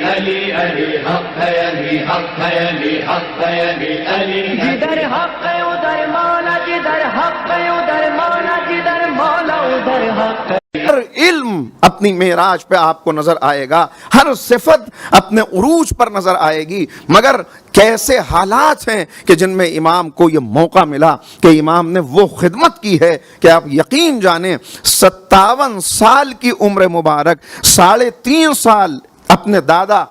علی علی حق ہے، علی حق ہے، علی حق ہے، علی علی جدھر حق ہے ادھر مولا، جدھر حق ہے ادھر مولا، جدھر مولا ادھر حق ہے۔ ہر علم اپنی معراج پہ آپ کو نظر آئے گا، ہر صفت اپنے عروج پر نظر آئے گی، مگر کیسے حالات ہیں کہ جن میں امام کو یہ موقع ملا کہ امام نے وہ خدمت کی ہے کہ آپ یقین جانیں 57 سال کی عمر مبارک 3.5 سال اپنے دادا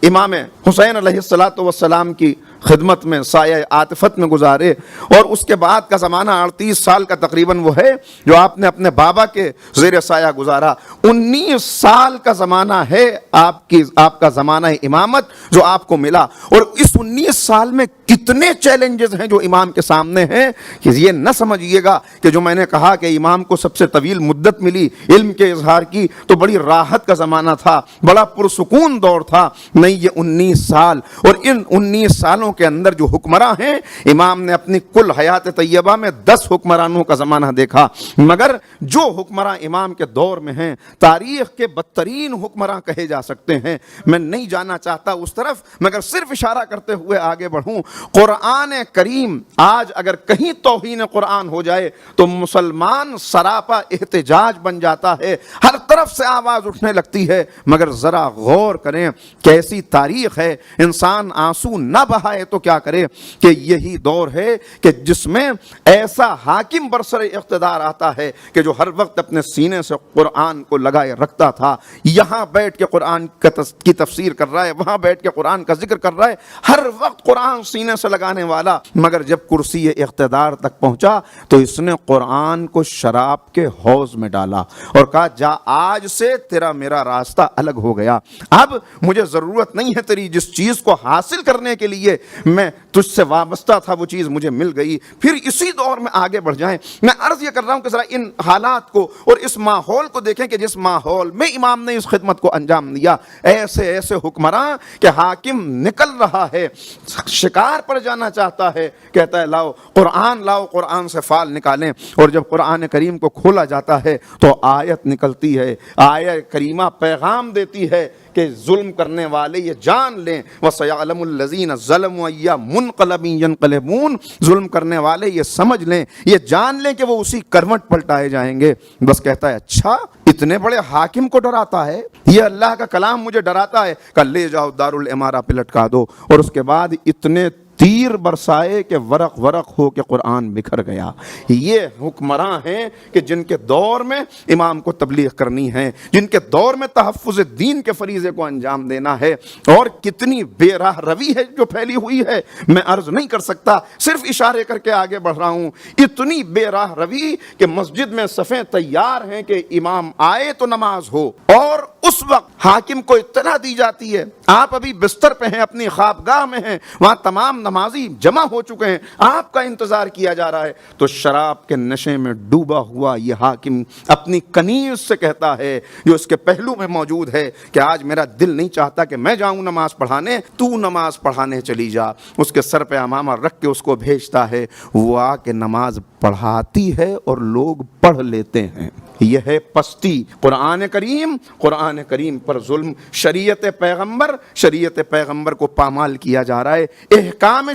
امام حسین علیہ السلام کی خدمت میں سایہ عاطفت میں گزارے، اور اس کے بعد کا زمانہ 38 سال کا تقریباً وہ ہے جو آپ نے اپنے بابا کے زیر سایہ گزارا۔ 19 سال کا زمانہ ہے آپ کا زمانہ امامت جو آپ کو ملا، اور اس 19 سال میں کتنے چیلنجز ہیں جو امام کے سامنے ہیں کہ یہ نہ سمجھیے گا کہ جو میں نے کہا کہ امام کو سب سے طویل مدت ملی علم کے اظہار کی تو بڑی راحت کا زمانہ تھا، بڑا پرسکون دور تھا، نہیں، یہ 19 سال، اور ان 19 سالوں کے اندر جو حکمراں ہیں، امام نے اپنی کل حیات طیبہ میں 10 حکمرانوں کا زمانہ دیکھا، مگر جو حکمراں امام کے دور میں ہیں تاریخ کے بدترین حکمراں کہے جا سکتے ہیں۔ میں نہیں جانا چاہتا اس طرف، مگر صرف اشارہ کرتے ہوئے آگے بڑھوں۔ قرآن کریم آج اگر کہیں توہین قرآن ہو جائے تو مسلمان سراپا احتجاج بن جاتا ہے، ہر طرف سے آواز اٹھنے لگتی ہے، مگر ذرا غور کریں کیسی تاریخ ہے، انسان آنسو نہ بہائے تو کیا کرے کہ یہی دور ہے کہ جس میں ایسا حاکم برسر اقتدار آتا ہے کہ جو ہر وقت اپنے سینے سے قرآن کو لگائے رکھتا تھا، یہاں بیٹھ کے قرآن کی تفسیر کر رہا ہے، وہاں بیٹھ کے قرآن کا ذکر کر رہا ہے، ہر وقت قرآن سینے سے لگانے والا، مگر جب کرسی اقتدار تک پہنچا تو اس نے قرآن کو شراب کے حوض میں ڈالا اور کہا جا آج سے تیرا میرا راستہ الگ ہو گیا، اب مجھے ضرورت نہیں ہے تیری جس چیز کو حاصل کرنے کے لیے میں تجھ سے وابستہ تھا وہ چیز مجھے مل گئی۔ پھر اسی دور میں آگے بڑھ جائیں۔ میں عرض یہ کر رہا ہوں کہ ذرا ان حالات کو اور اس ماحول کو دیکھیں کہ جس ماحول میں امام نے اس خدمت کو انجام دیا، ایسے ایسے حکمراں کہ حاکم نکل رہا ہے، شکار پر جانا چاہتا ہے، کہتا ہے لاؤ قرآن سے فال نکالیں، اور جب قرآن کریم کو کھولا جاتا ہے تو آیت نکلتی ہے، آیت کریمہ پیغام دیتی ہے کہ ظلم کرنے والے یہ جان لیں وَسَيَعْلَمُ الَّذِينَ ظَلَمُوا أَيَّ مُنْقَلَبٍ يَنْقَلِبُونَ، ظلم کرنے والے یہ سمجھ لیں، یہ جان لیں کہ وہ اسی کروٹ پلٹائے جائیں گے۔ بس کہتا ہے اچھا اتنے بڑے حاکم کو ڈراتا ہے، یہ اللہ کا کلام مجھے ڈراتا ہے، کہ لے جاؤ دارالعمارہ پہ لٹکا دو، اور اس کے بعد اتنے تیر برسائے کہ ورق ورق ہو کے قرآن بکھر گیا۔ یہ حکمراں ہیں کہ جن کے دور میں امام کو تبلیغ کرنی ہے، جن کے دور میں تحفظ دین کے فریضے کو انجام دینا ہے، اور کتنی بے راہ روی ہے جو پھیلی ہوئی ہے، میں عرض نہیں کر سکتا، صرف اشارے کر کے آگے بڑھ رہا ہوں۔ اتنی بے راہ روی کہ مسجد میں صفیں تیار ہیں کہ امام آئے تو نماز ہو، اور اس وقت حاکم کو اطلاع دی جاتی ہے آپ ابھی بستر پہ ہیں، اپنی خوابگاہ میں ہیں، وہاں تمام نمازی جمع ہو چکے ہیں، آپ کا انتظار کیا جا رہا ہے، تو شراب کے نشے میں ڈوبا ہوا یہ حاکم اپنی کنیز سے کہتا ہے جو اس کے پہلو میں موجود ہے کہ آج میرا دل نہیں چاہتا کہ میں جاؤں نماز پڑھانے، تو نماز پڑھانے چلی جا۔ اس کے سر پہ عمامہ رکھ کے اس کو بھیجتا ہے، وہ آ کے نماز پڑھاتی ہے اور لوگ پڑھ لیتے ہیں۔ یہ ہے پستی، قرآن کریم پر ظلم، شریعت پیغمبر کو پامال کیا جا رہا ہے۔ احکام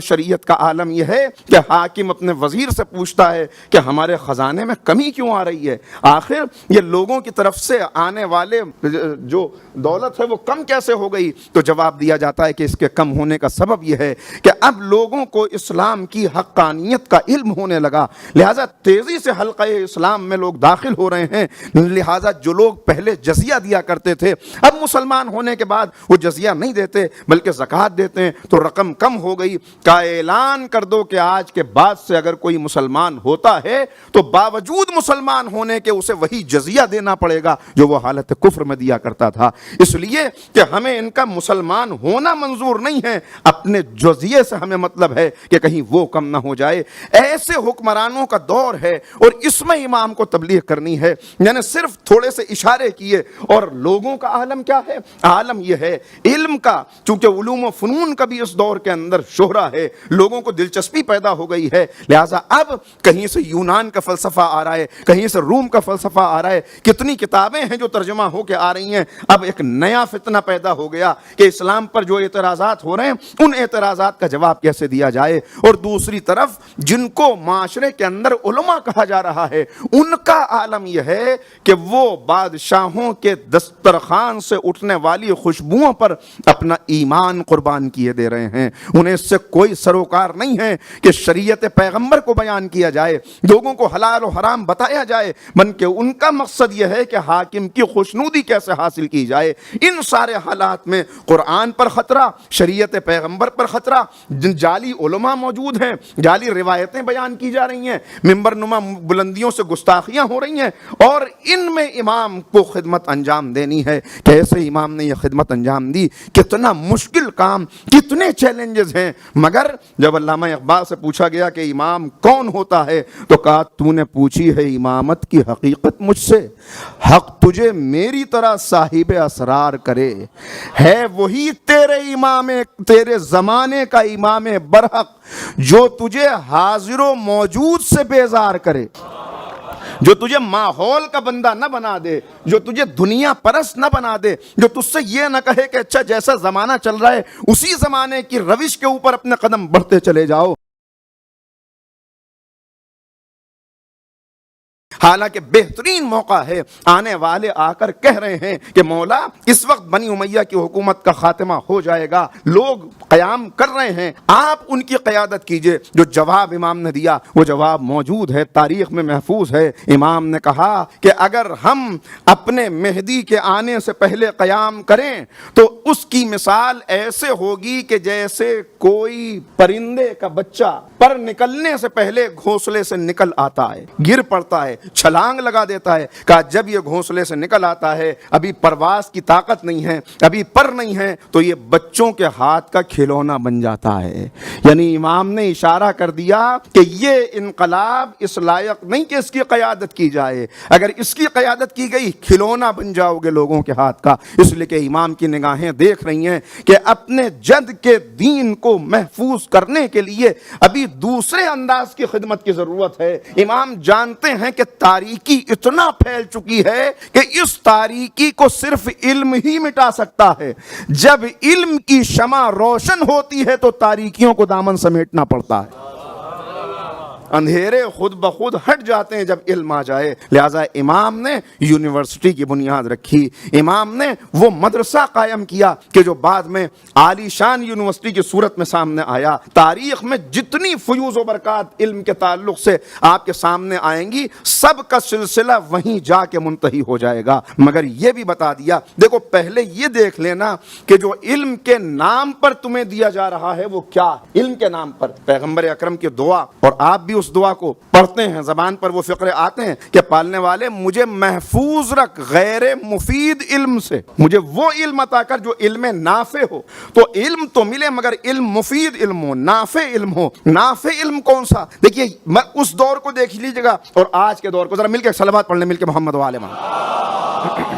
شریعت کا عالم یہ ہے کہ حاکم اپنے وزیر سے پوچھتا ہے کہ ہمارے خزانے میں کمی کیوں آ رہی ہے، آخر یہ لوگوں کی طرف سے آنے والے جو دولت ہے وہ کم کیسے ہو گئی، تو جواب دیا جاتا ہے کہ اس کے کم ہونے کا سبب یہ ہے کہ اب لوگوں کو اسلام کی حقانیت کا علم ہونے لگا، لہذا تیزی سے حلقہ اسلام میں لوگ داخل ہو رہے ہیں، لہذا جو لوگ پہلے جزیہ دیا کرتے تھے اب مسلمان ہونے کے بعد وہ جزیہ نہیں دیتے بلکہ زکوٰۃ دیتے ہیں، تو رقم کم ہو گئی۔ کا اعلان کر دو کہ آج کے بعد سے اگر کوئی مسلمان ہوتا ہے تو باوجود مسلمان ہونے کے اسے وہی جزیہ دینا پڑے گا جو وہ حالت کفر میں دیا کرتا تھا، اس لیے کہ ہمیں ان کا مسلمان ہونا منظور نہیں ہے، اپنے جزیے سے ہمیں مطلب ہے کہ کہیں وہ کم نہ ہو جائے۔ ایسے حکمرانوں کا دور ہے، اور اس میں امام کو تبلیغ کرنی ہے، یعنی صرف تھوڑے سے اشارے کیے. اور لوگوں کا عالم کیا ہے؟ عالم یہ ہے علم کا. چونکہ علوم و فنون کا بھی اس دور کے اندر شہرہ ہے, لوگوں کو دلچسپی پیدا ہو گئی ہے, لہٰذا اب کہیں سے یونان کا فلسفہ آ رہا ہے, کہیں سے روم کا فلسفہ آ رہا ہے, کتنی کتابیں ہیں جو ترجمہ ہو کے آ رہی ہیں. اب ایک نیا فتنہ پیدا ہو گیا کہ اسلام پر جو اعتراضات ہو رہے ہیں ان اعتراضات کا جواب کیسے دیا جائے. اور دوسری طرف جن کو معاشرے کے اندر علماء کہا جا رہا ہے ان کا عالم یہ ہے کہ وہ بادشاہوں کے دسترخوان سے اٹھنے والی خوشبوؤں پر اپنا ایمان قربان کیے دے رہے ہیں. انہیں اس سے کوئی سروکار نہیں ہے کہ شریعت پیغمبر کو بیان کیا جائے, لوگوں کو حلال و حرام بتایا جائے, بلکہ ان کا مقصد یہ ہے کہ حاکم کی خوشنودی کیسے حاصل کی جائے. ان سارے حالات میں قرآن پر خطرہ, شریعت پیغمبر پر خطرہ, جعلی علماء موجود ہیں, جعلی روایتیں بیان کی جا رہی ہیں, ممبر نما بلندیوں سے گستاخیاں ہو رہی ہیں, اور ان میں امام کو خدمت انجام دینی ہے. کیسے امام نے یہ خدمت انجام دی؟ کتنا مشکل کام, کتنے چیلنجز ہیں. مگر جب علامہ اقبال سے پوچھا گیا کہ امام کون ہوتا ہے تو کہا تو نے پوچھی ہے امامت کی حقیقت مجھ سے, حق تجھے میری طرح صاحب اسرار کرے, ہے وہی تیرے امام, تیرے زمانے کا امام برحق, جو تجھے حاضر و موجود سے بیزار کرے, جو تجھے ماحول کا بندہ نہ بنا دے, جو تجھے دنیا پرست نہ بنا دے, جو تجھ سے یہ نہ کہے کہ اچھا جیسا زمانہ چل رہا ہے اسی زمانے کی روش کے اوپر اپنے قدم بڑھتے چلے جاؤ. حالانکہ بہترین موقع ہے, آنے والے آ کر کہہ رہے ہیں کہ مولا اس وقت بنی امیہ کی حکومت کا خاتمہ ہو جائے گا, لوگ قیام کر رہے ہیں, آپ ان کی قیادت کیجئے. جو جواب امام نے دیا وہ جواب موجود ہے, تاریخ میں محفوظ ہے. امام نے کہا کہ اگر ہم اپنے مہدی کے آنے سے پہلے قیام کریں تو اس کی مثال ایسے ہوگی کہ جیسے کوئی پرندے کا بچہ پر نکلنے سے پہلے گھونسلے سے نکل آتا ہے, گر پڑتا ہے, چھلانگ لگا دیتا ہے. کہا جب یہ گھونسلے سے نکل آتا ہے, ابھی پرواز کی طاقت نہیں ہے, ابھی پر نہیں ہے, تو یہ بچوں کے ہاتھ کا کھلونا بن جاتا ہے. یعنی امام نے اشارہ کر دیا کہ یہ انقلاب اس لائق نہیں کہ اس کی قیادت کی جائے, اگر اس کی قیادت کی گئی کھلونا بن جاؤ گے لوگوں کے ہاتھ کا. اس لیے کہ امام کی نگاہیں دیکھ رہی ہیں کہ اپنے جد کے دین کو محفوظ کرنے کے لیے ابھی دوسرے انداز کی خدمت کی ضرورت ہے. امام جانتے ہیں کہ تاریکی اتنا پھیل چکی ہے کہ اس تاریکی کو صرف علم ہی مٹا سکتا ہے. جب علم کی شمع روشن ہوتی ہے تو تاریکیوں کو دامن سمیٹنا پڑتا ہے. اندھیرے خود بخود ہٹ جاتے ہیں جب علم آ جائے. لہٰذا امام نے یونیورسٹی کی بنیاد رکھی, امام نے وہ مدرسہ قائم کیا کہ جو بعد میں عالی شان یونیورسٹی کی صورت میں سامنے آیا. تاریخ میں جتنی فیوز و برکات علم کے تعلق سے آپ کے سامنے آئیں گی سب کا سلسلہ وہیں جا کے منتہی ہو جائے گا. مگر یہ بھی بتا دیا, دیکھو پہلے یہ دیکھ لینا کہ جو علم کے نام پر تمہیں دیا جا رہا ہے وہ کیا ہے. علم کے نام پر پیغمبر اکرم کی دعا, اور آپ بھی اس دعا کو پڑھتے ہیں, زبان پر وہ فقرے آتے ہیں کہ پالنے والے مجھے محفوظ رکھ غیر مفید علم سے, مجھے وہ علم عطا کر جو علم نافع ہو. تو علم تو ملے مگر علم مفید علم ہو, نافع علم ہو. نافع علم کون سا؟ دیکھیے اس دور کو دیکھ لیجیے گا اور آج کے دور کو, ذرا مل کے صلوات پڑھ لیں, مل کے محمد و آل محمد.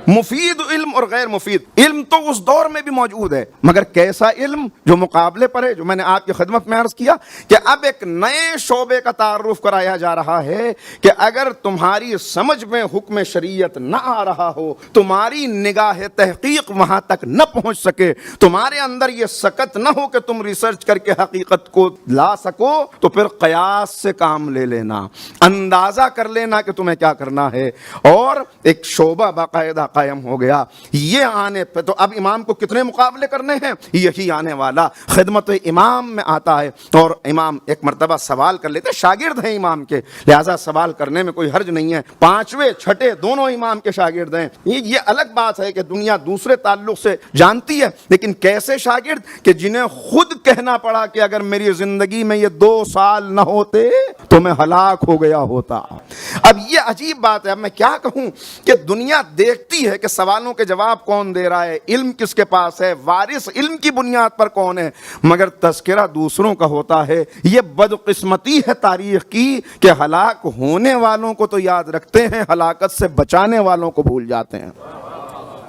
مفید علم اور غیر مفید علم تو اس دور میں بھی موجود ہے, مگر کیسا علم جو مقابلے پر ہے, جو میں نے آپ کی خدمت میں عرض کیا کہ اب ایک نئے شعبے کا تعارف کرایا جا رہا ہے کہ اگر تمہاری سمجھ میں حکم شریعت نہ آ رہا ہو, تمہاری نگاہ تحقیق وہاں تک نہ پہنچ سکے, تمہارے اندر یہ سکت نہ ہو کہ تم ریسرچ کر کے حقیقت کو لا سکو, تو پھر قیاس سے کام لے لینا, اندازہ کر لینا کہ تمہیں کیا کرنا ہے. اور ایک شعبہ باقاعدہ قائم ہو گیا. یہ آنے پہ تو اب امام کو کتنے مقابلے کرنے ہیں, یہی آنے والا خدمت امام میں آتا ہے. اور امام ایک مرتبہ سوال کر لیتے, شاگرد ہیں امام کے, لہذا سوال کرنے میں کوئی حرج نہیں ہے. پانچویں چھٹے دونوں امام کے شاگرد ہیں. یہ الگ بات ہے کہ دنیا دوسرے تعلق سے جانتی ہے, لیکن کیسے شاگرد کہ جنہیں خود کہنا پڑا کہ اگر میری زندگی میں یہ 2 سال نہ ہوتے تو میں ہلاک ہو گیا ہوتا. اب یہ عجیب بات ہے، اب میں کیا کہوں کہ دنیا دیکھتی ہے کہ سوالوں کے جواب کون دے رہا ہے، علم کس کے پاس ہے، وارث علم کی بنیاد پر کون ہے، مگر تذکرہ دوسروں کا ہوتا ہے۔ یہ بدقسمتی ہے تاریخ کی کہ ہلاک ہونے والوں کو تو یاد رکھتے ہیں، ہلاکت سے بچانے والوں کو بھول جاتے ہیں،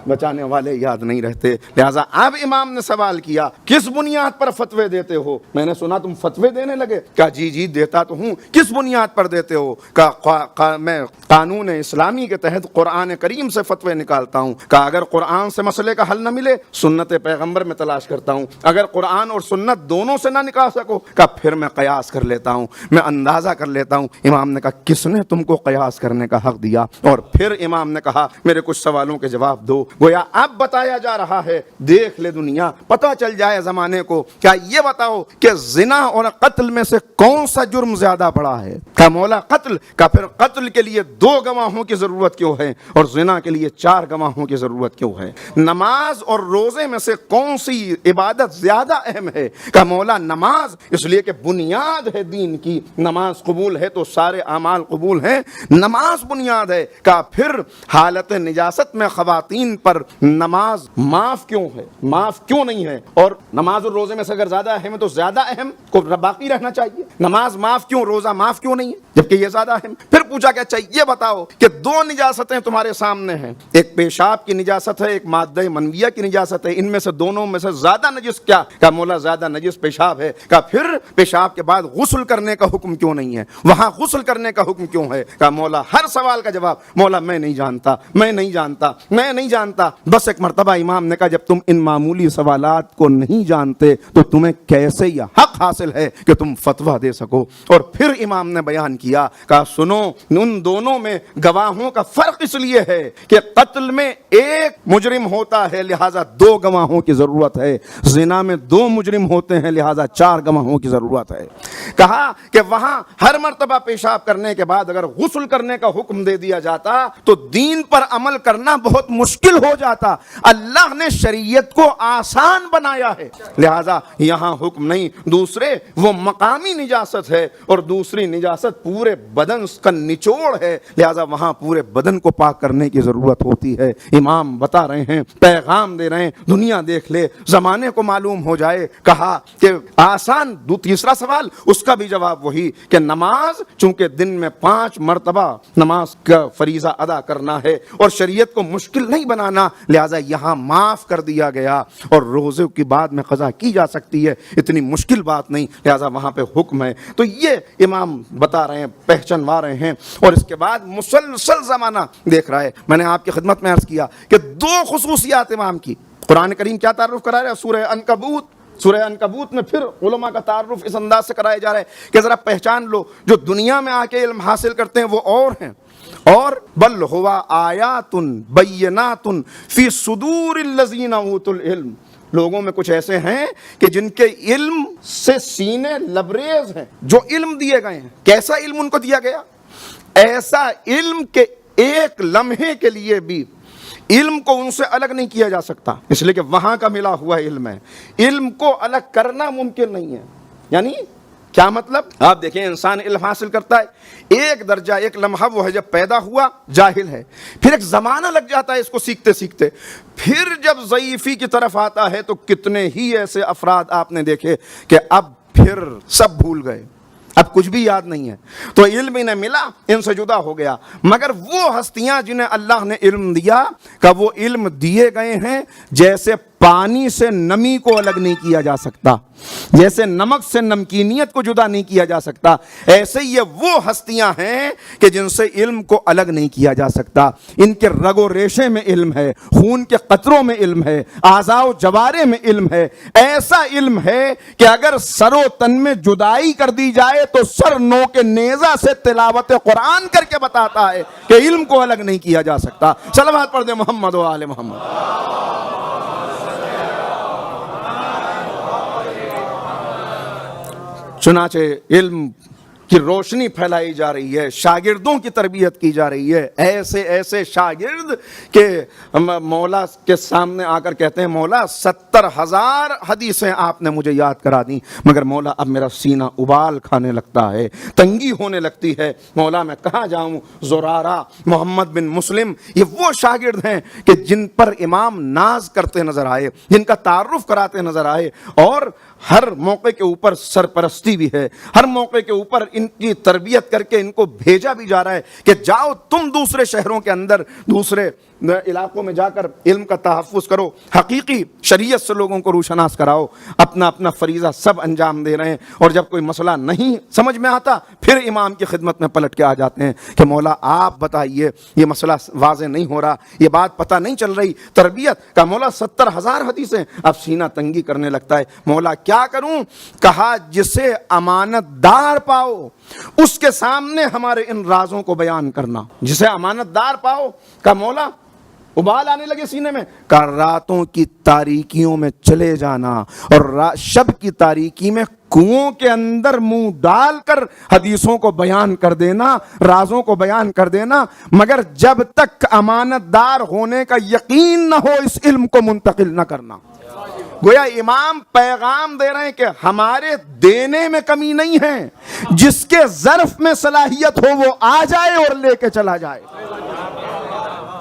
بچانے والے یاد نہیں رہتے۔ لہٰذا اب امام نے سوال کیا، کس بنیاد پر فتوے دیتے ہو؟ میں نے سنا تم فتوے دینے لگے۔ کہا جی جی دیتا تو ہوں۔ کس بنیاد پر دیتے ہو؟ کہا میں قانون اسلامی کے تحت قرآن کریم سے فتوے نکالتا ہوں۔ کہا اگر قرآن سے مسئلے کا حل نہ ملے سنت پیغمبر میں تلاش کرتا ہوں، اگر قرآن اور سنت دونوں سے نہ نکال سکو کہا پھر میں قیاس کر لیتا ہوں، میں اندازہ کر لیتا ہوں۔ امام نے کہا کس نے تم کو قیاس کرنے کا حق دیا؟ اور پھر امام نے کہا میرے کچھ سوالوں کے جواب دو۔ گویا اب بتایا جا رہا ہے، دیکھ لے دنیا، پتہ چل جائے زمانے کو، کیا یہ بتاؤ کہ زنا اور قتل میں سے کون سا جرم زیادہ بڑا ہے؟ کہا مولا قتل۔ کہا پھر قتل کے لیے 2 گواہوں کی ضرورت کیوں ہے اور زنا کے لیے 4 گواہوں کی ضرورت کیوں ہے؟ نماز اور روزے میں سے کون سی عبادت زیادہ اہم ہے؟ کہا مولا نماز، اس لیے کہ بنیاد ہے دین کی، نماز قبول ہے تو سارے اعمال قبول ہیں، نماز بنیاد ہے۔ کہا پھر حالت نجاست میں خواتین پر نماز معاف کیوں ہے، معاف کیوں نہیں ہے؟ اور نماز اور روزے میں سے اگر زیادہ اہم ہے تو زیادہ اہم کو باقی رہنا چاہیے، نماز معاف کیوں، روزہ معاف کیوں نہیں ہے جبکہ یہ زیادہ اہم؟ پھر پوچھا کہ اچھا یہ بتاؤ کہ 2 نجاستیں تمہارے سامنے ہیں، ایک پیشاب کی نجاست ہے، ایک مادہ منویہ کی نجاست ہے، ان میں سے دونوں میں سے زیادہ نجس کیا؟ کہا مولا زیادہ نجس پیشاب ہے۔ کہا پھر پیشاب کے بعد غسل کرنے کا حکم کیوں نہیں ہے، وہاں غسل کرنے کا حکم کیوں ہے؟ کہا مولا ہر سوال کا جواب مولا میں نہیں جانتا، میں نہیں جانتا، میں نہیں جانتا۔ بس ایک مرتبہ امام نے کہا جب تم ان معمولی سوالات کو نہیں جانتے تو تمہیں کیسے یہ حق حاصل ہے کہ تم فتویٰ دے سکو؟ اور پھر امام نے بیان کیا، کہا سنو ان دونوں میں گواہوں کا فرق اس لیے ہے کہ قتل میں 1 مجرم ہوتا ہے لہذا 2 گواہوں کی ضرورت ہے، زنا میں 2 مجرم ہوتے ہیں لہذا 4 گواہوں کی ضرورت ہے۔ کہا کہ وہاں ہر مرتبہ پیشاب کرنے کے بعد اگر غسل کرنے کا حکم دے دیا جاتا تو دین پر عمل کرنا بہت مشکل ہو جاتا، اللہ نے شریعت کو آسان بنایا ہے لہذا یہاں حکم نہیں۔ دوسرے وہ مقامی نجاست ہے اور دوسری نجاست پورے بدن کا نچوڑ ہے لہذا وہاں پورے بدن کو پاک کرنے کی ضرورت ہوتی ہے۔ امام بتا رہے ہیں، پیغام دے رہے ہیں، دنیا دیکھ لے، زمانے کو معلوم ہو جائے۔ کہا کہ آسان، تیسرا سوال اس کا بھی جواب وہی کہ نماز چونکہ دن میں 5 مرتبہ نماز کا فریضہ ادا کرنا ہے اور شریعت کو مشکل نہیں بنانا لہذا یہاں معاف کر دیا گیا، اور روزے کی بعد میں قضا کی جا سکتی ہے، اتنی مشکل بات نہیں لہذا وہاں پہ حکم ہے۔ تو یہ امام بتا رہے ہیں، پہچانوا رہے ہیں، اور اس کے بعد مسلسل زمانہ دیکھ رہا ہے۔ میں نے آپ کی خدمت میں عرض کیا کہ 2 خصوصیات امام کی، قرآن کریم کیا تعارف کرا رہا ہے؟ سورہ عنکبوت میں پھر علماء کا تعارف اس انداز سے کرایا جا رہا ہے کہ ذرا پہچان لو جو دنیا میں آ کے علم حاصل کرتے ہیں وہ اور ہیں، اور بل ہوا آیات بینات فی صدور الذین اوتوا العلم، لوگوں میں کچھ ایسے ہیں کہ جن کے علم سے سینے لبریز ہیں، جو علم دیے گئے ہیں۔ کیسا علم ان کو دیا گیا؟ ایسا علم کہ 1 لمحے کے لیے بھی علم کو ان سے الگ نہیں کیا جا سکتا، اس لیے کہ وہاں کا ملا ہوا علم ہے، علم کو الگ کرنا ممکن نہیں ہے۔ یعنی کیا مطلب؟ آپ دیکھیں انسان علم حاصل کرتا ہے، 1 درجہ 1 لمحہ وہ ہے جب پیدا ہوا جاہل ہے، پھر ایک زمانہ لگ جاتا ہے اس کو سیکھتے سیکھتے، پھر جب ضعیفی کی طرف آتا ہے تو کتنے ہی ایسے افراد آپ نے دیکھے کہ اب پھر سب بھول گئے، اب کچھ بھی یاد نہیں ہے، تو علم انہیں ملا، ان سے جدا ہو گیا۔ مگر وہ ہستیاں جنہیں اللہ نے علم دیا کہ وہ علم دیے گئے ہیں جیسے پانی سے نمی کو الگ نہیں کیا جا سکتا، جیسے نمک سے نمکینیت کو جدا نہیں کیا جا سکتا، ایسے یہ وہ ہستیاں ہیں کہ جن سے علم کو الگ نہیں کیا جا سکتا۔ ان کے رگ و ریشے میں علم ہے، خون کے قطروں میں علم ہے، اعضاء و جوارے میں علم ہے، ایسا علم ہے کہ اگر سر و تن میں جدائی کر دی جائے تو سر نو کے نیزہ سے تلاوت قرآن کر کے بتاتا ہے کہ علم کو الگ نہیں کیا جا سکتا۔ صلوات پڑھ دیں محمد و آل محمد۔ چنانچہ علم کی روشنی پھیلائی جا رہی ہے، شاگردوں کی تربیت کی جا رہی ہے، ایسے ایسے شاگرد کہ مولا کے سامنے آ کر کہتے ہیں مولا 70,000 حدیثیں آپ نے مجھے یاد کرا دیں، مگر مولا اب میرا سینہ ابال کھانے لگتا ہے، تنگی ہونے لگتی ہے، مولا میں کہاں جاؤں؟ زرارہ، محمد بن مسلم، یہ وہ شاگرد ہیں کہ جن پر امام ناز کرتے نظر آئے، جن کا تعارف کراتے نظر آئے، اور ہر موقع کے اوپر سرپرستی بھی ہے، ہر موقع کے اوپر ان کی تربیت کر کے ان کو بھیجا بھی جا رہا ہے کہ جاؤ تم دوسرے شہروں کے اندر، دوسرے علاقوں میں جا کر علم کا تحفظ کرو، حقیقی شریعت سے لوگوں کو روشناس کراؤ۔ اپنا اپنا فریضہ سب انجام دے رہے ہیں، اور جب کوئی مسئلہ نہیں سمجھ میں آتا پھر امام کی خدمت میں پلٹ کے آ جاتے ہیں کہ مولا آپ بتائیے، یہ مسئلہ واضح نہیں ہو رہا، یہ بات پتہ نہیں چل رہی۔ تربیت کا مولا 70,000 حدیثیں، اب سینہ تنگی کرنے لگتا ہے، مولا کیا کروں؟ کہا جسے امانت دار پاؤ اس کے سامنے ہمارے ان رازوں کو بیان کرنا۔ جسے امانت دار پاؤ کا مولا ابال آنے لگے سینے میں، کہ راتوں کی تاریکیوں میں چلے جانا اور شب کی تاریکی میں کنووں کے اندر منہ ڈال کر حدیثوں کو بیان کر دینا، رازوں کو بیان کر دینا، مگر جب تک امانت دار ہونے کا یقین نہ ہو اس علم کو منتقل نہ کرنا۔ گویا امام پیغام دے رہے ہیں کہ ہمارے دینے میں کمی نہیں ہے، جس کے ظرف میں صلاحیت ہو وہ آ جائے اور لے کے چلا جائے۔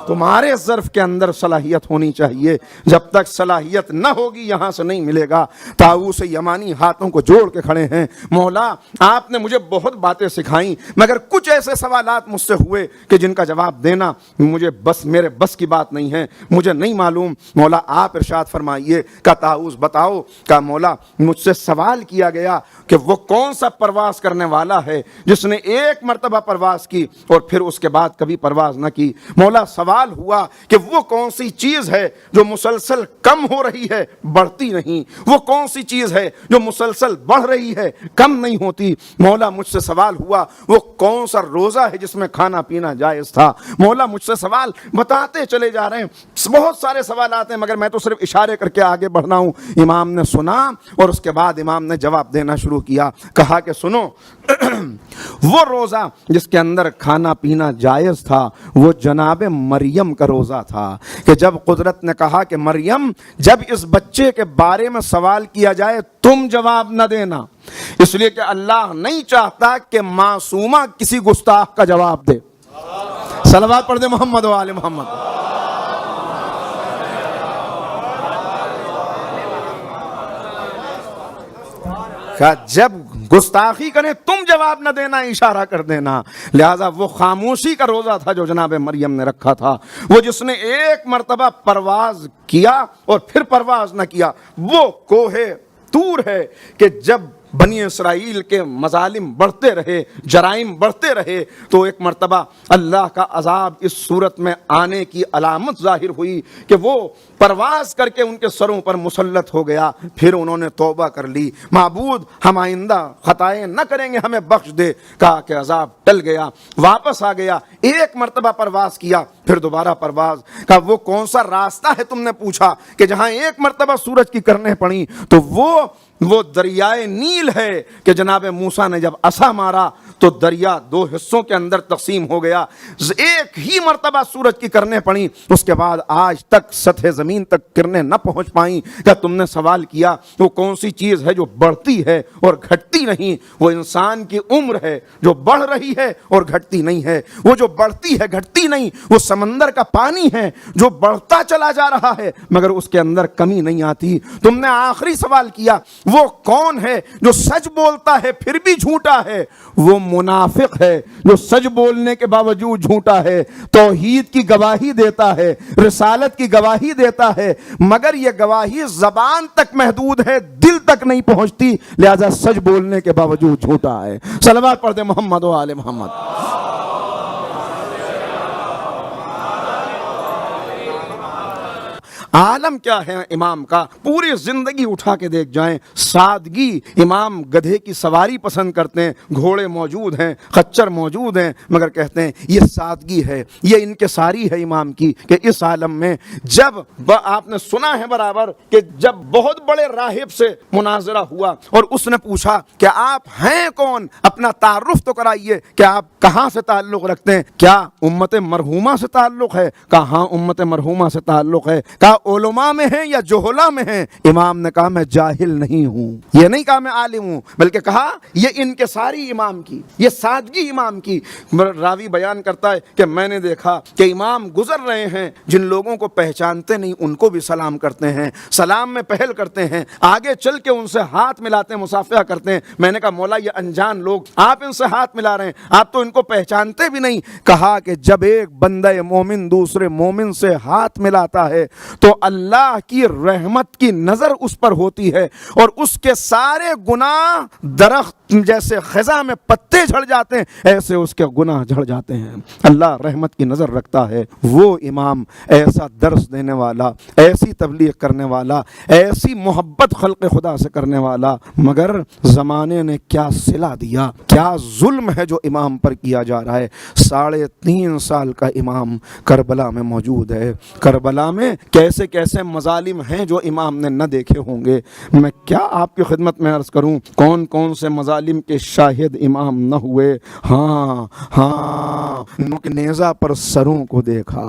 تمہارے ظرف کے اندر صلاحیت ہونی چاہیے، جب تک صلاحیت نہ ہوگی یہاں سے نہیں ملے گا۔ طاؤوس یمانی ہاتھوں کو جوڑ کے کھڑے ہیں، مولا آپ نے مجھے بہت باتیں سکھائیں، مگر کچھ ایسے سوالات مجھ سے ہوئے کہ جن کا جواب دینا مجھے میرے بس کی بات نہیں ہے، مجھے نہیں معلوم، مولا آپ ارشاد فرمائیے۔ کہ طاؤوس بتاؤ۔ کہ مولا مجھ سے سوال کیا گیا کہ وہ کون سا پرواز کرنے والا ہے جس نے ایک مرتبہ پرواز کی اور پھر اس کے بعد کبھی پرواز نہ کی۔ مولا سوال ہوا کہ وہ کون سی چیز ہے جو مسلسل کم ہو رہی ہے بڑھتی نہیں، وہ کون سی چیز ہے جو مسلسل بڑھ رہی ہے کم نہیں ہوتی۔ مولا مجھ سے سوال ہوا وہ کون سا روزہ ہے جس میں کھانا پینا جائز تھا۔ مولا مجھ سے سوال بتاتے چلے جا رہے ہیں، بہت سارے سوالات ہیں مگر میں تو صرف اشارے کر کے آگے بڑھنا ہوں۔ امام نے سنا اور اس کے بعد امام نے جواب دینا شروع کیا۔ کہا کہ سنو، وہ روزہ جس کے اندر کھانا پینا جائز تھا وہ جناب مریم کا روزہ تھا، کہ جب قدرت نے کہا کہ مریم جب اس بچے کے بارے میں سوال کیا جائے تم جواب نہ دینا، اس لیے کہ اللہ نہیں چاہتا کہ معصومہ کسی گستاخ کا جواب دے۔ صلوات پڑھ دے محمد و آل محمد۔ جب گستاخی کریں تم جواب نہ دینا، اشارہ کر دینا۔ لہذا وہ خاموشی کا روزہ تھا جو جناب مریم نے رکھا تھا، وہ جس نے ایک مرتبہ پرواز کیا اور پھر پرواز نہ کیا۔ وہ کوہ طور ہے کہ جب بنی اسرائیل کے مظالم بڑھتے رہے، جرائم بڑھتے رہے، تو ایک مرتبہ اللہ کا عذاب اس صورت میں آنے کی علامت ظاہر ہوئی کہ وہ پرواز کر کے ان کے سروں پر مسلط ہو گیا۔ پھر انہوں نے توبہ کر لی، معبود ہم آئندہ خطائیں نہ کریں گے، ہمیں بخش دے۔ کہا کہ عذاب ٹل گیا، واپس آ گیا، ایک مرتبہ پرواز کیا، پھر دوبارہ پرواز۔ کہا وہ کون سا راستہ ہے تم نے پوچھا کہ جہاں ایک مرتبہ سورج کی کرنیں پڑیں، تو وہ دریائے نیل ہے کہ جناب موسیٰ نے جب عصا مارا تو دریا دو حصوں کے اندر تقسیم ہو گیا، ایک ہی مرتبہ سورج کی کرنیں پڑیں، اس کے بعد آج تک سطح زمین تک کرنیں نہ پہنچ پائیں۔ کہ تم نے سوال کیا وہ کون سی چیز ہے جو بڑھتی ہے اور گھٹتی نہیں؟ وہ انسان کی عمر ہے جو بڑھ رہی ہے اور گھٹتی نہیں ہے۔ وہ جو بڑھتی ہے گھٹتی نہیں، وہ سمندر کا پانی ہے جو بڑھتا چلا جا رہا ہے مگر اس کے اندر کمی نہیں آتی۔ تم نے آخری سوال کیا وہ کون ہے جو سچ بولتا ہے پھر بھی جھوٹا ہے؟ وہ منافق ہے جو سچ بولنے کے باوجود جھوٹا ہے، توحید کی گواہی دیتا ہے، رسالت کی گواہی دیتا ہے، مگر یہ گواہی زبان تک محدود ہے، دل تک نہیں پہنچتی، لہذا سچ بولنے کے باوجود جھوٹا ہے۔ صلوات پڑھ دے محمد و آل محمد۔ عالم کیا ہے امام کا، پوری زندگی اٹھا کے دیکھ جائیں، سادگی۔ امام گدھے کی سواری پسند کرتے ہیں، گھوڑے موجود ہیں، خچر موجود ہیں، مگر کہتے ہیں یہ سادگی ہے، یہ انکساری ہے امام کی، کہ اس عالم میں جب آپ نے سنا ہے برابر کہ جب بہت بڑے راہب سے مناظرہ ہوا اور اس نے پوچھا کہ آپ ہیں کون، اپنا تعارف تو کرائیے، کہ آپ کہاں سے تعلق رکھتے ہیں، کیا امت مرحومہ سے تعلق ہے؟ کہا ہاں امت مرحومہ سے تعلق ہے۔ کہا علماء میں ہیں یا جہلا میں ہیں؟ امام نے کہا میں جاہل نہیں ہوں، یہ نہیں کہا میں عالم ہوں، بلکہ کہا یہ انکساری امام کی، یہ سادگی امام کی۔ راوی بیان کرتا ہے کہ میں نے دیکھا کہ امام گزر رہے ہیں، جن لوگوں کو پہچانتے نہیں ان کو بھی سلام کرتے ہیں، سلام میں پہل کرتے ہیں، آگے چل کے ان سے ہاتھ ملاتے ہیں، مصافحہ کرتے ہیں۔ میں نے کہا مولا یہ انجان لوگ، آپ ان سے ہاتھ ملا رہے ہیں، آپ تو ان کو پہچانتے بھی نہیں۔ کہا کہ جب ایک بندہ مومن دوسرے مومن سے ہاتھ ملاتا ہے تو اللہ کی رحمت کی نظر اس پر ہوتی ہے، اور اس کے سارے گناہ درخت جیسے خزاں میں پتے جھڑ جاتے ہیں ایسے اس کے گناہ جھڑ جاتے ہیں۔ اللہ رحمت کی نظر رکھتا ہے۔ وہ امام ایسا درس دینے والا، ایسی تبلیغ کرنے والا، ایسی محبت خلق خدا سے کرنے والا، مگر زمانے نے کیا صلہ دیا، کیا ظلم ہے جو امام پر کیا جا رہا ہے۔ 3.5 سال کا امام کربلا میں موجود ہے۔ کربلا میں کیسے کیسے مظالم ہیں جو امام نے نہ دیکھے ہوں گے۔ میں کیا آپ کی خدمت میں عرض کروں کون کون سے مظالم کے شاہد امام نہ ہوئے۔ ہاں نوک نیزہ پر سروں کو دیکھا،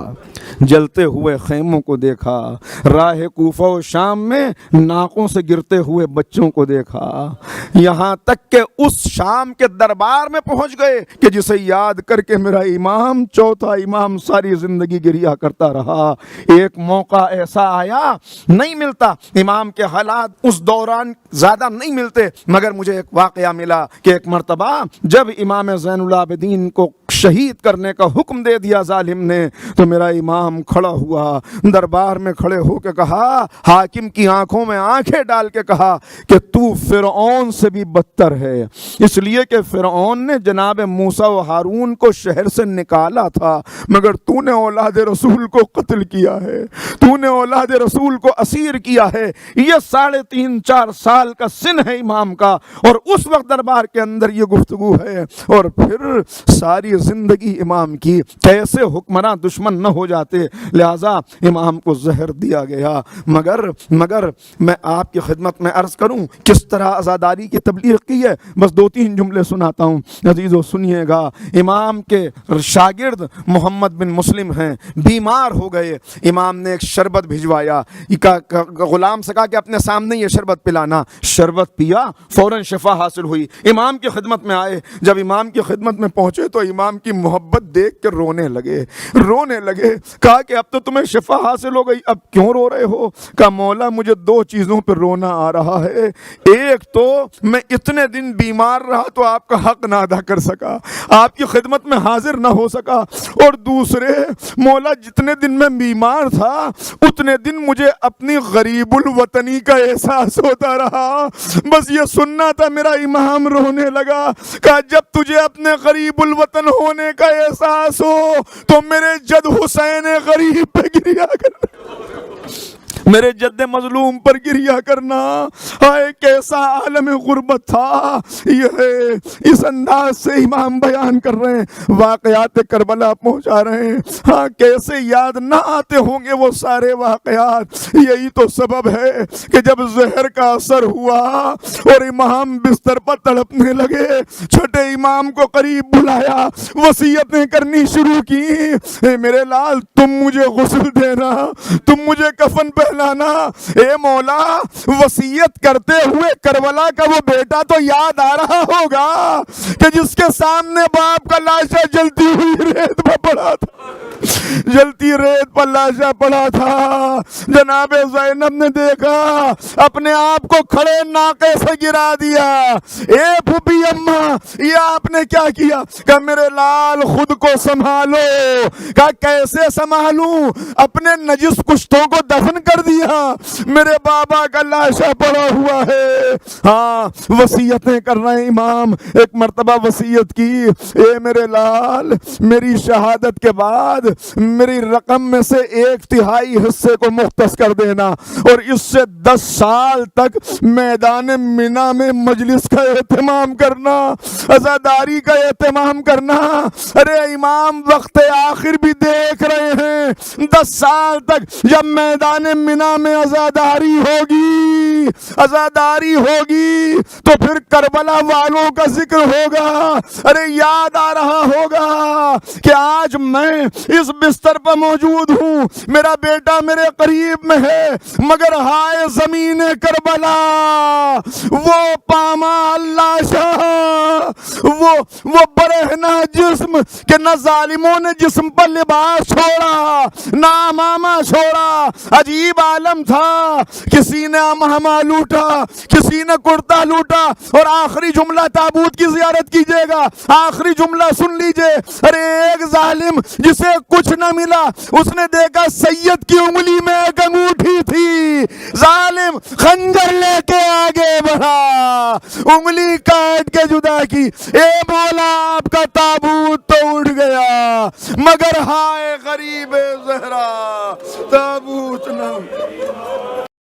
جلتے ہوئے خیموں کو دیکھا، راہ کوفہ و شام میں ناکوں سے گرتے ہوئے بچوں کو دیکھا، یہاں تک کہ اس شام کے دربار میں پہنچ گئے کہ جسے یاد کر کے میرا امام چوتھا امام ساری زندگی گریا کرتا رہا۔ ایک موقع ایسا آیا، نہیں ملتا، امام کے حالات اس دوران زیادہ نہیں ملتے، مگر مجھے ایک واقعہ ملا کہ ایک مرتبہ جب امام زین العابدین کو شہید کرنے کا حکم دے دیا ظالم نے، تو میرا امام کھڑا ہوا، دربار میں کھڑے ہو کے کہا، حاکم کی آنکھوں میں آنکھیں ڈال کے کہا کہ تو فرعون سے بھی بدتر ہے، اس لیے کہ فرعون نے جناب موسیٰ و ہارون کو شہر سے نکالا تھا، مگر تو نے اولاد رسول کو قتل کیا ہے، تو نے اولاد رسول کو اسیر کیا ہے۔ یہ 3.5-4 سال کا سن ہے امام کا، اور اس وقت دربار کے اندر یہ گفتگو ہے، اور پھر ساری زندگی امام کی کیسے حکمراں دشمن نہ ہو جاتے، لہذا امام کو زہر دیا گیا۔ مگر میں آپ کی خدمت میں عرض کروں کس طرح عزاداری کی تبلیغ کی ہے، بس 2-3 جملے سناتا ہوں عزیزو، سنیے گا۔ امام کے شاگرد محمد بن مسلم ہیں، بیمار ہو گئے، امام نے ایک شربت بھجوایا، غلام سے کہا کہ اپنے سامنے یہ شربت پلانا، شربت پیا، فوراً شفا حاصل ہوئی۔ امام کی خدمت میں آئے، جب امام کی خدمت میں پہنچے تو امام کی محبت دیکھ کے رونے لگے۔ کہا کہ اب تو تمہیں شفا حاصل ہو گئی، اب کیوں رو رہے ہو؟ کہا مولا مجھے 2 چیزوں پہ رونا آ رہا ہے، ایک تو میں اتنے دن بیمار رہا تو آپ کا حق نہ ادا کر سکا، آپ کی خدمت میں حاضر نہ ہو سکا، اور دوسرے مولا جتنے دن میں بیمار تھا اتنے دن مجھے اپنی غریب الوطنی کا احساس ہوتا رہا، بس یہ سننا تھا۔ میرا امام رونے لگا، کہا جب تجھے اپنے غریب الوطن ہونے کا احساس ہو تو میرے جد حسین غریب پہ گریا کرنا، میرے جد مظلوم پر گریا کرنا۔ ہائے کیسا عالم غربت تھا، یہ اس انداز سے امام بیان کر رہے ہیں، واقعات کربلا پہنچا رہے ہیں۔ ہاں کیسے یاد نہ آتے ہوں گے وہ سارے واقعات۔ یہی تو سبب ہے کہ جب زہر کا اثر ہوا اور امام بستر پر تڑپنے لگے، چھٹے امام کو قریب بلایا، وصیتیں کرنی شروع کی، اے میرے لال تم مجھے غسل دینا، تم مجھے کفن پہنانا، اے مولا وصیت کرتے ہوئے کربلا کا وہ بیٹا تو یاد آ رہا ہوگا کہ جس کے سامنے باپ کا لاشا جلتی ہوئی ریت پر پڑا تھا، جلتی ریت پر لاشا پڑا تھا۔ جناب زینب نے دیکھا، اپنے آپ کو کھڑے ناقے سے گرا دیا، اے پھوپھی اماں یہ آپ نے کیا کیا؟ کہ میرے لال خود کو سنبھالو۔ کہ کیسے سنبھالوں؟ اپنے نجس کشتوں کو دفن کر دیا، میرے بابا کا لاشا پڑا ہوا ہے۔ ہاں وصیتیں کر رہے امام، ایک مرتبہ وصیت کی، اے میرے لال میری شہادت کے بعد میری رقم میں سے 1/3 حصے کو مختص کر دینا اور اس سے 10 سال تک میدان مینا میں مجلس کا اہتمام کرنا، عزاداری کا اہتمام کرنا۔ ارے امام وقت آخر بھی دیکھ رہے ہیں، 10 سال تک جب میدان مینا میں عزاداری ہوگی تو پھر کربلا والوں کا ذکر ہوگا۔ ارے یاد آ رہا ہوگا کہ آج میں اس بستر پر موجود ہوں، میرا بیٹا میرے قریب میں ہے، مگر ہائے زمین کربلا، وہ پامال لاشا، وہ برہنہ جسم کہ نہ ظالموں نے جسم پر لباس چھوڑا نہ امامہ چھوڑا۔ عجیب عالم تھا، کسی نے امامہ لوٹا، کسی نے کرتا لوٹا، اور آخری جملہ تابوت کی زیارت کیجئے گا، آخری جملہ سن لیجئے۔ ارے ایک ظالم جسے کچھ نہ ملا، اس نے دیکھا سید کی انگلی میں ایک انگوٹھی تھی، ظالم خنجر لے کے آگے بڑھا، انگلی کاٹ کے جدا کی، اے مولا آپ کا تابوت تو اٹھ گیا، مگر ہائے غریب زہرا تابوت نہ۔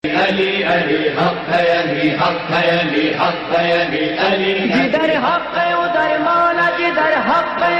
علی علی حق ہے، علی حق ہے، علی حق ہے، علی علی جدھر حق ہے ادھر مولا، جدھر حق ہے